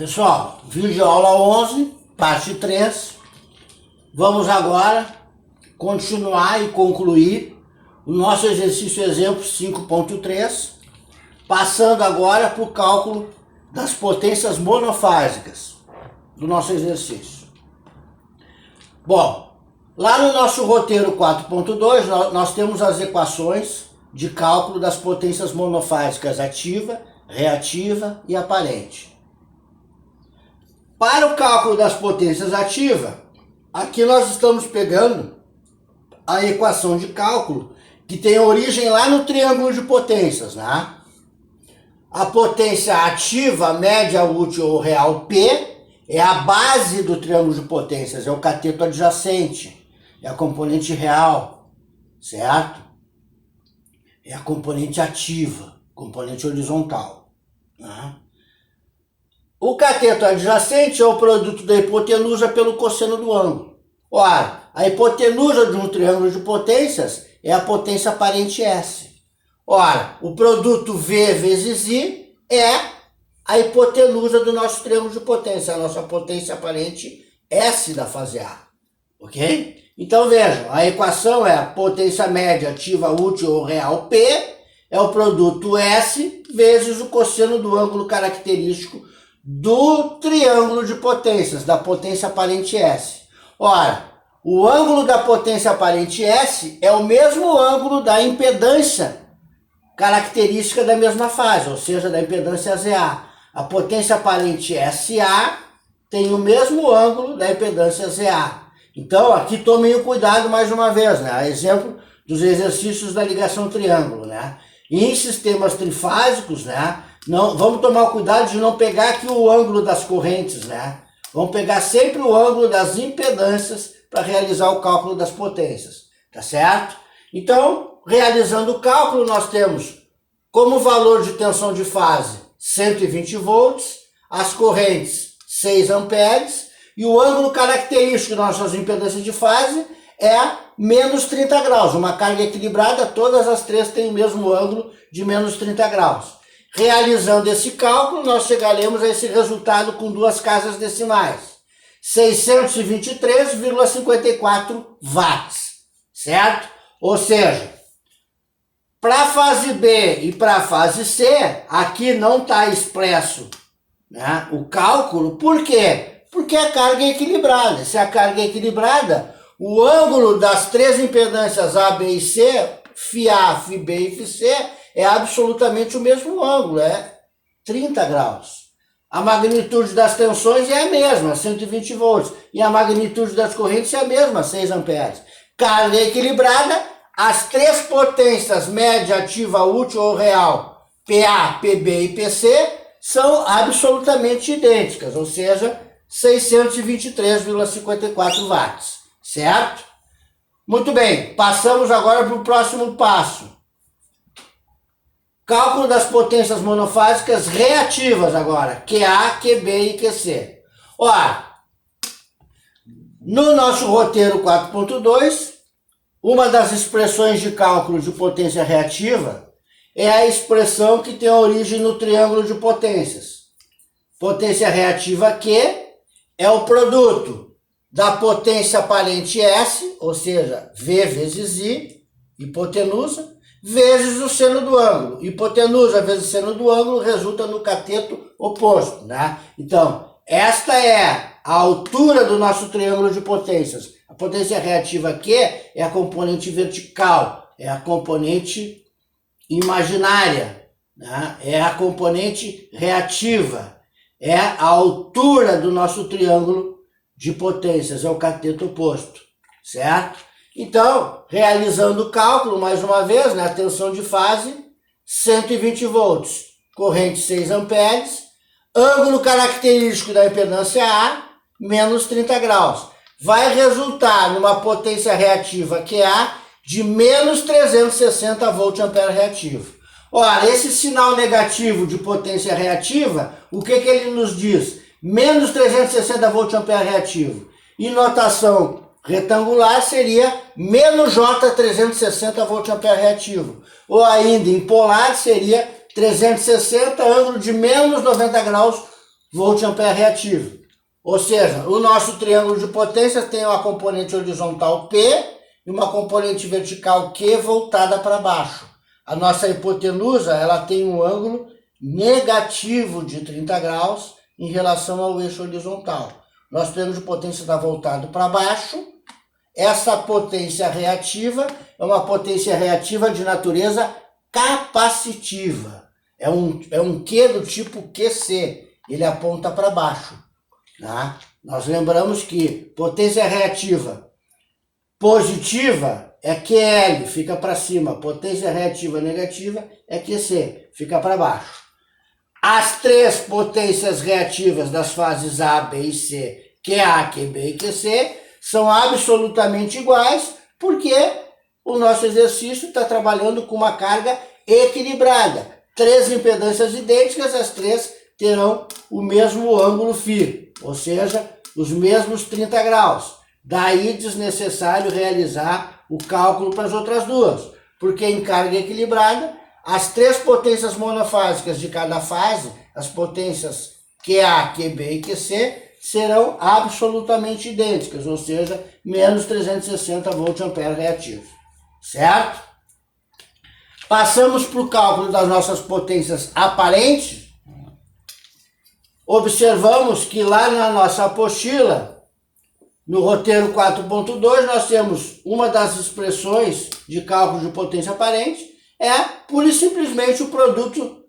Pessoal, vídeo aula 11, parte 3. Vamos agora continuar e concluir o nosso exercício exemplo 5.3, passando agora para o cálculo das potências monofásicas do nosso exercício. Bom, lá no nosso roteiro 4.2, nós temos as equações de cálculo das potências monofásicas ativa, reativa e aparente. Para o cálculo das potências ativas, aqui nós estamos pegando a equação de cálculo que tem origem lá no triângulo de potências, né? A potência ativa, média, útil ou real P é a base do triângulo de potências, é o cateto adjacente, é a componente real, certo? É a componente ativa, componente horizontal, né? O cateto adjacente é o produto da hipotenusa pelo cosseno do ângulo. Ora, a hipotenusa de um triângulo de potências é a potência aparente S. Ora, o produto V vezes I é a hipotenusa do nosso triângulo de potência, a nossa potência aparente S da fase A. Ok? Então vejam, a equação é a potência média ativa, útil ou real P é o produto S vezes o cosseno do ângulo característico do triângulo de potências, da potência aparente S. Ora, o ângulo da potência aparente S é o mesmo ângulo da impedância característica da mesma fase, ou seja, da impedância ZA. A potência aparente SA tem o mesmo ângulo da impedância ZA. Então, aqui tomem o cuidado mais uma vez, né? A exemplo dos exercícios da ligação triângulo, né? Em sistemas trifásicos, né? Não, vamos tomar o cuidado de não pegar aqui o ângulo das correntes, né? Vamos pegar sempre o ângulo das impedâncias para realizar o cálculo das potências, tá certo? Então, realizando o cálculo, nós temos como valor de tensão de fase 120 volts, as correntes 6 amperes e o ângulo característico das nossas impedâncias de fase é menos 30 graus. Uma carga equilibrada, todas as três têm o mesmo ângulo de menos 30 graus. Realizando esse cálculo, nós chegaremos a esse resultado com duas casas decimais. 623,54 watts, certo? Ou seja, para a fase B e para a fase C, aqui não está expresso, né, o cálculo. Por quê? Porque a carga é equilibrada. Se a carga é equilibrada, o ângulo das três impedâncias A, B e C, φA, φB e φC, é absolutamente o mesmo ângulo, é 30 graus. A magnitude das tensões é a mesma, 120 volts, e a magnitude das correntes é a mesma, 6 amperes. Carga equilibrada, as três potências, média, ativa, útil ou real, PA, PB e PC, são absolutamente idênticas, ou seja, 623,54 watts, certo? Muito bem, passamos agora para o próximo passo. Cálculo das potências monofásicas reativas agora, QA, QB e QC. Ora, no nosso roteiro 4.2, uma das expressões de cálculo de potência reativa é a expressão que tem origem no triângulo de potências. Potência reativa Q é o produto da potência aparente S, ou seja, V vezes I, hipotenusa, vezes o seno do ângulo. Hipotenusa vezes o seno do ângulo resulta no cateto oposto, né? Então, esta é a altura do nosso triângulo de potências. A potência reativa Q é a componente vertical, é a componente imaginária, né? É a componente reativa, é a altura do nosso triângulo de potências, é o cateto oposto, certo? Então, realizando o cálculo, mais uma vez, né, a tensão de fase, 120 volts, corrente 6 amperes, ângulo característico da impedância A, menos 30 graus. Vai resultar numa potência reativa QA de menos 360 volt-ampere reativo. Ora, esse sinal negativo de potência reativa, o que ele nos diz? Menos 360 volt-ampere reativo. Em notação retangular seria menos J 360 volt-ampere reativo. Ou ainda em polar seria 360, ângulo de menos 90 graus volt-ampere reativo. Ou seja, o nosso triângulo de potência tem uma componente horizontal P e uma componente vertical Q voltada para baixo. A nossa hipotenusa, ela tem um ângulo negativo de 30 graus em relação ao eixo horizontal. Nosso triângulo de potência está voltado para baixo. Essa potência reativa é uma potência reativa de natureza capacitiva. É um Q do tipo QC, ele aponta para baixo. Tá? Nós lembramos que potência reativa positiva é QL, fica para cima. Potência reativa negativa é QC, fica para baixo. As três potências reativas das fases A, B e C, QA, QB e QC, são absolutamente iguais, porque o nosso exercício está trabalhando com uma carga equilibrada. Três impedâncias idênticas, as três terão o mesmo ângulo φ, ou seja, os mesmos 30 graus. Daí desnecessário realizar o cálculo para as outras duas, porque em carga equilibrada, as três potências monofásicas de cada fase, as potências QA, QB e QC, serão absolutamente idênticas, ou seja, menos 360 volt-ampere reativos. Certo? Passamos para o cálculo das nossas potências aparentes. Observamos que lá na nossa apostila, no roteiro 4.2, nós temos uma das expressões de cálculo de potência aparente, é pura e simplesmente o produto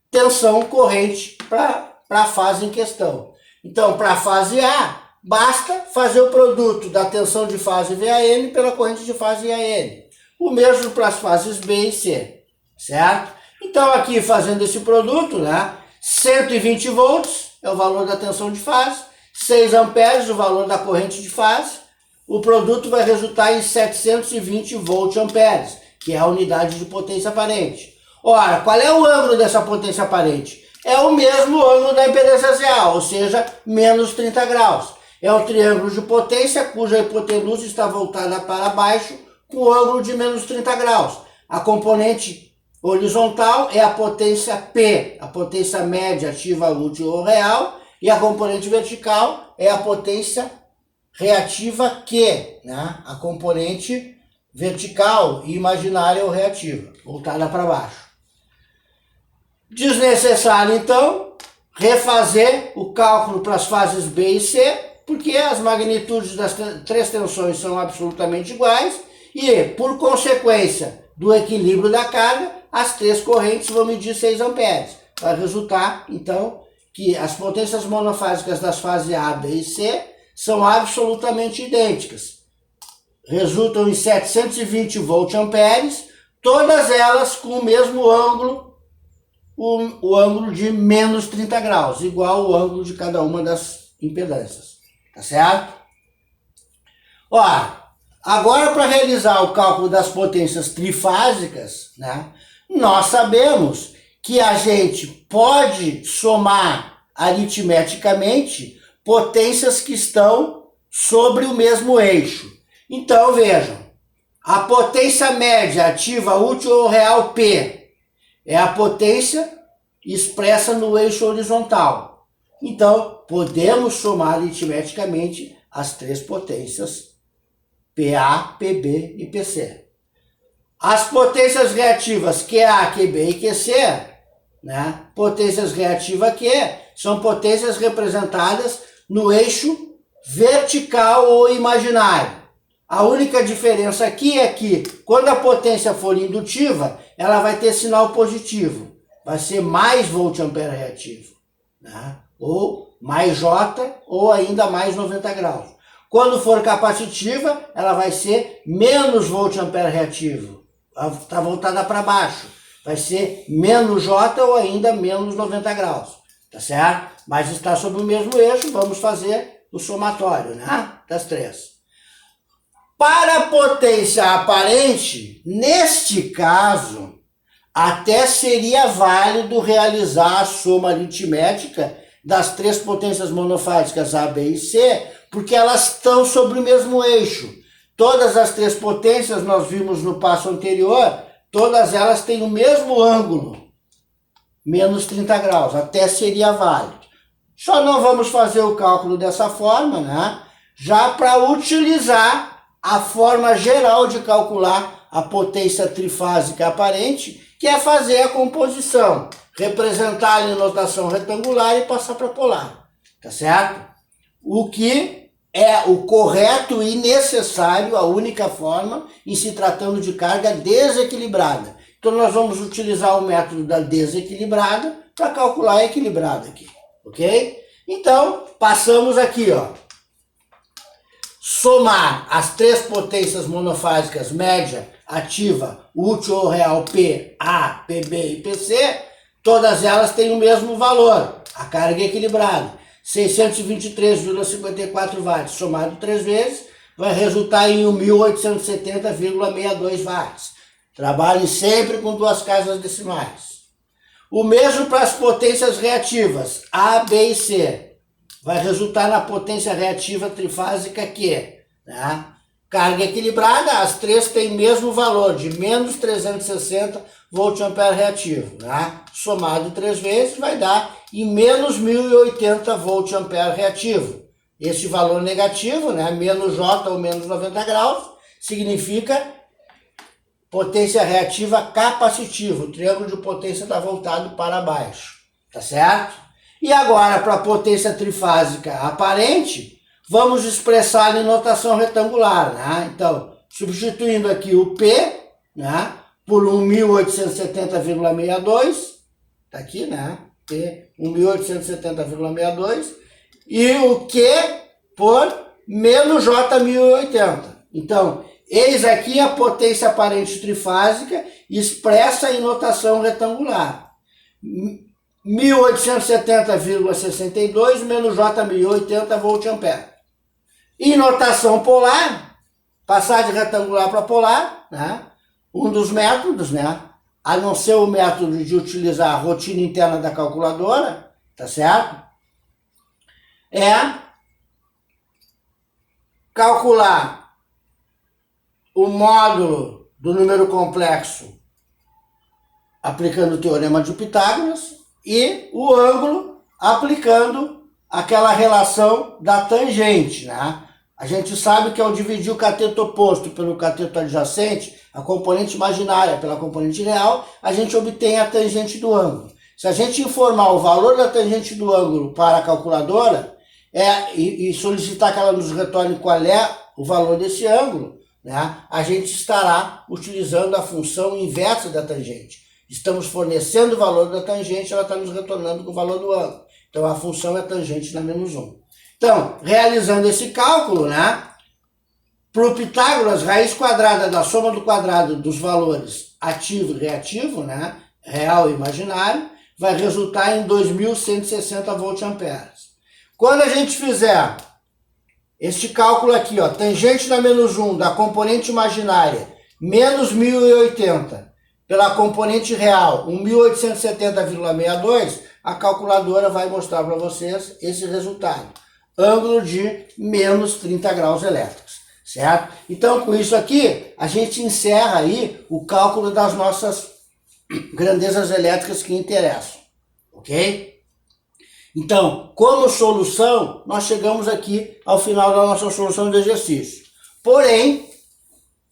tensão-corrente para a fase em questão. Então, para a fase A, basta fazer o produto da tensão de fase VAN pela corrente de fase IAN. O mesmo para as fases B e C, certo? Então, aqui fazendo esse produto, né, 120 volts é o valor da tensão de fase, 6 amperes o valor da corrente de fase, o produto vai resultar em 720 volt-amperes, que é a unidade de potência aparente. Ora, qual é o ângulo dessa potência aparente? É o mesmo ângulo da impedância real, ou seja, menos 30 graus. É um triângulo de potência cuja hipotenusa está voltada para baixo com o ângulo de menos 30 graus. A componente horizontal é a potência P, a potência média ativa útil ou real, e a componente vertical é a potência reativa Q, né? A componente vertical e imaginária ou reativa, voltada para baixo. Desnecessário, então, refazer o cálculo para as fases B e C, porque as magnitudes das três tensões são absolutamente iguais e, por consequência do equilíbrio da carga, as três correntes vão medir 6 amperes. Vai resultar, então, que as potências monofásicas das fases A, B e C são absolutamente idênticas. Resultam em 720 volt-amperes, todas elas com o mesmo ângulo, o ângulo de menos 30 graus, igual ao ângulo de cada uma das impedâncias. Tá certo? Ora, agora para realizar o cálculo das potências trifásicas, né, nós sabemos que a gente pode somar aritmeticamente potências que estão sobre o mesmo eixo. Então, vejam, a potência média ativa útil ou real P é a potência expressa no eixo horizontal. Então, podemos somar aritmeticamente as três potências PA, PB e PC. As potências reativas QA, QB e QC, né? Potências reativa Q são potências representadas no eixo vertical ou imaginário. A única diferença aqui é que, quando a potência for indutiva, ela vai ter sinal positivo. Vai ser mais volt-ampere reativo, né? Ou mais J, ou ainda mais 90 graus. Quando for capacitiva, ela vai ser menos volt-ampere reativo. Está voltada para baixo. Vai ser menos J ou ainda menos 90 graus. Tá certo? Mas está sobre o mesmo eixo, vamos fazer o somatório, né? Das três. Para a potência aparente, neste caso, até seria válido realizar a soma aritmética das três potências monofásicas A, B e C, porque elas estão sobre o mesmo eixo. Todas as três potências, nós vimos no passo anterior, todas elas têm o mesmo ângulo, menos 30 graus, até seria válido. Só não vamos fazer o cálculo dessa forma, né? Já para utilizar a forma geral de calcular a potência trifásica aparente, que é fazer a composição, representar em notação retangular e passar para polar, tá certo? O que é o correto e necessário, a única forma, em se tratando de carga desequilibrada. Então nós vamos utilizar o método da desequilibrada para calcular a equilibrada aqui, ok? Então, passamos aqui, ó, somar as três potências monofásicas média, ativa, útil ou real P, A, PB e PC, todas elas têm o mesmo valor, a carga equilibrada. 623,54 watts somado 3 vezes vai resultar em 1.870,62 watts. Trabalhe sempre com duas casas decimais. O mesmo para as potências reativas, A, B e C. Vai resultar na potência reativa trifásica Q. Né? Carga equilibrada, as três têm mesmo valor de menos 360 volt-ampere reativo. Né? Somado 3 vezes vai dar em menos 1080 volt-ampere reativo. Esse valor negativo, né, menos J ou menos 90 graus, significa potência reativa capacitiva. O triângulo de potência está voltado para baixo. Tá certo? E agora, para a potência trifásica aparente, vamos expressar em notação retangular. Né? Então, substituindo aqui o P, né, por 1.870,62, tá aqui, né? P 1.870,62, e o Q por menos J 1080. Então, eis aqui a potência aparente trifásica expressa em notação retangular. 1870,62 menos J 1080 volt-ampere. Em notação polar, passar de retangular para polar, né? Um dos métodos, né? A não ser o método de utilizar a rotina interna da calculadora, tá certo? É calcular o módulo do número complexo aplicando o teorema de Pitágoras e o ângulo aplicando aquela relação da tangente, né? A gente sabe que ao dividir o cateto oposto pelo cateto adjacente, a componente imaginária pela componente real, a gente obtém a tangente do ângulo. Se a gente informar o valor da tangente do ângulo para a calculadora e solicitar que ela nos retorne qual é o valor desse ângulo, né, a gente estará utilizando a função inversa da tangente. Estamos fornecendo o valor da tangente, ela está nos retornando com o valor do ângulo. Então a função é tangente na menos 1. Então, realizando esse cálculo, né, para o Pitágoras, raiz quadrada da soma do quadrado dos valores ativo e reativo, né, real e imaginário, vai resultar em 2.160 volt-amperes. Quando a gente fizer este cálculo aqui, ó, tangente na menos 1 da componente imaginária, menos 1080, pela componente real, 1.870,62, a calculadora vai mostrar para vocês esse resultado. Ângulo de menos 30 graus elétricos, certo? Então, com isso aqui, a gente encerra aí o cálculo das nossas grandezas elétricas que interessam, ok? Então, como solução, nós chegamos aqui ao final da nossa solução de exercício. Porém,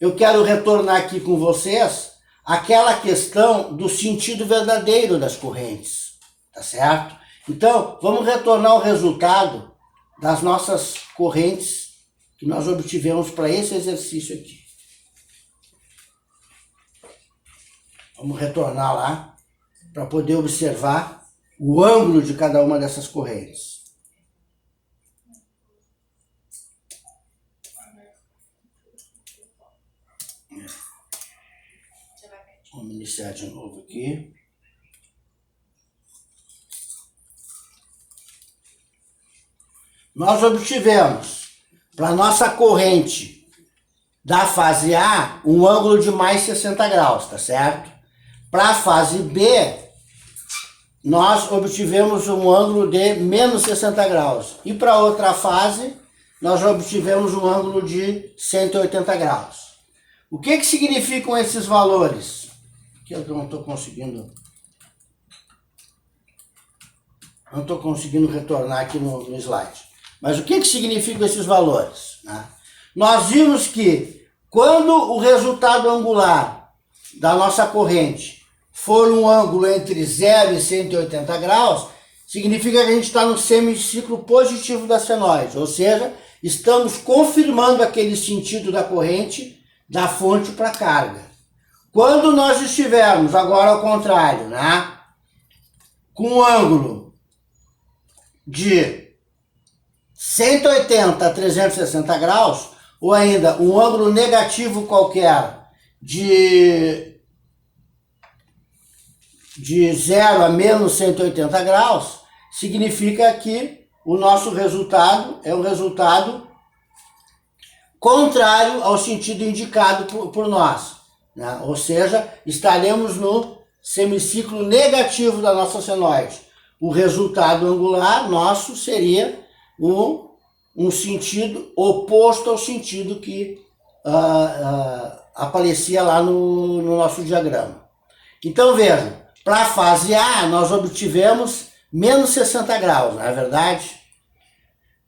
eu quero retornar aqui com vocês aquela questão do sentido verdadeiro das correntes, tá certo? Então, vamos retornar o resultado das nossas correntes que nós obtivemos para esse exercício aqui. Vamos retornar lá para poder observar o ângulo de cada uma dessas correntes. Vamos iniciar de novo aqui. Nós obtivemos, para a nossa corrente da fase A, um ângulo de mais 60 graus, tá certo? Para a fase B, nós obtivemos um ângulo de menos 60 graus. E para outra fase, nós obtivemos um ângulo de 180 graus. O que significam esses valores? Que eu não estou conseguindo Não estou conseguindo retornar aqui no slide. Mas o que significam esses valores, né? Nós vimos que quando o resultado angular da nossa corrente for um ângulo entre 0 e 180 graus, significa que a gente está no semiciclo positivo da senoide, ou seja, estamos confirmando aquele sentido da corrente da fonte para a carga. Quando nós estivermos, agora ao contrário, né, com um ângulo de 180 a 360 graus, ou ainda um ângulo negativo qualquer de 0 a menos 180 graus, significa que o nosso resultado é um resultado contrário ao sentido indicado por nós, né? Ou seja, estaremos no semiciclo negativo da nossa senoide. O resultado angular nosso seria um sentido oposto ao sentido que aparecia lá no nosso diagrama. Então vejam, para a fase A nós obtivemos menos 60 graus, não é verdade?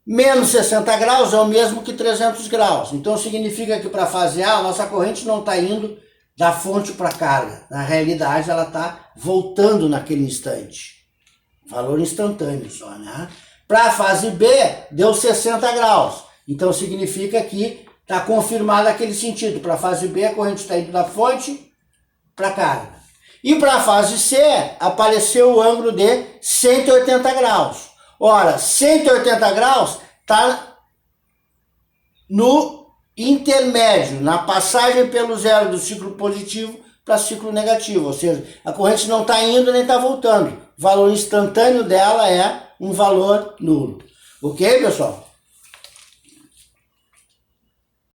Menos 60 graus é o mesmo que 300 graus. Então significa que para a fase A a nossa corrente não está indo da fonte para a carga. Na realidade ela está voltando naquele instante. Valor instantâneo só, né? Para a fase B, deu 60 graus. Então significa que está confirmado aquele sentido. Para a fase B, a corrente está indo da fonte para a carga. E para a fase C, apareceu o ângulo de 180 graus. Ora, 180 graus está no intermédio, na passagem pelo zero do ciclo positivo para ciclo negativo. Ou seja, a corrente não está indo nem está voltando. O valor instantâneo dela é um valor nulo. Ok, pessoal?